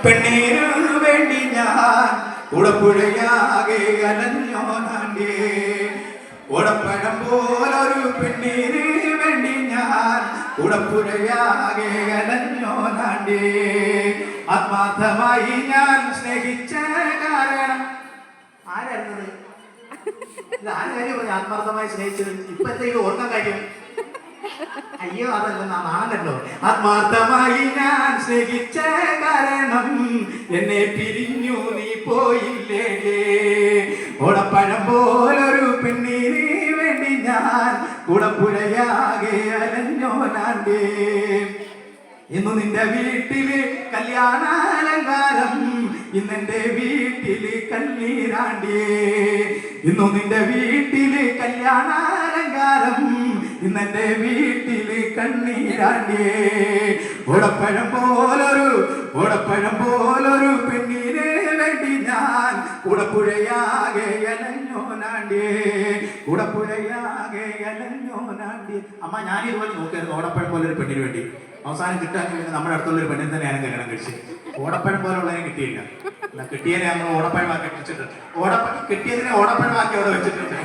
പെണ്ണിനു വേണ്ടി ഞാൻ കുടപ്പുഴയാകെ അലഞ്ഞോ നാണ്ടേ. ഓടപ്പഴം പോലൊരു പെണ്ണിന് വേണ്ടി ഞാൻ കുടപ്പുഴയാകെ അലഞ്ഞോ നാണ്ടേ. ആത്മാർത്ഥമായി ഞാൻ സ്നേഹിച്ച കാരണം ആരായിരുന്നത്? ആര് കാര്യം പറഞ്ഞു ആത്മാർത്ഥമായി സ്നേഹിച്ചത്? ഇപ്പഴത്തേക്ക് ഓർക്കാൻ കാര്യം അയ്യോ അതല്ല നാണല്ലോ. ആത്മാർത്ഥമായി ഞാൻ സ്നേഹിച്ച കാരണം എന്നെ പിരിഞ്ഞു നീ പോയില്ലേ. ഓടപ്പഴം പോലൊരു പെണ്ണിന് വേണ്ടി ഞാൻ കുടപ്പുഴയാകെ അലഞ്ഞോ നാണ്ടേ. ഇന്നു നിന്റെ വീട്ടില് കല്യാണാലങ്കാരം, ഇന്നെന്റെ വീട്ടില് കണ്ണീരാണ്ടേ. ഇന്നു നിന്റെ വീട്ടില് കല്യാണാലങ്കാരം, ഇന്നെന്റെ വീട്ടില് കണ്ണീരാണ്ടേ. ഓടപ്പഴം പോലൊരു പെണ്ണിനെ വേണ്ടി ഞാൻ കുടപ്പുഴയാകെ അലഞ്ഞോ നാണ്ടേ. കുടപ്പുഴയാകെ അലഞ്ഞോ നാണ്ടേ. അമ്മ ഞാനിതുപോലെ നോക്കിയായിരുന്നു ഓടപ്പഴം പോലൊരു പെണ്ണിന് വേണ്ടി. അവസാനം കിട്ടാൻ നമ്മുടെ അടുത്തുള്ളൊരു പെണ്ണിന് തന്നെയാണ് കല്യാണം കഴിച്ചത്. ഓടപ്പഴം പോലെ ഉള്ളതിനെ കിട്ടിയില്ല. കിട്ടിയതിനെ നമ്മൾ ഓടപ്പഴമാക്കി വെച്ചിട്ടുണ്ട്. കിട്ടിയതിനെ ഓടപ്പഴമാക്കി അവിടെ വെച്ചിട്ടുണ്ട്.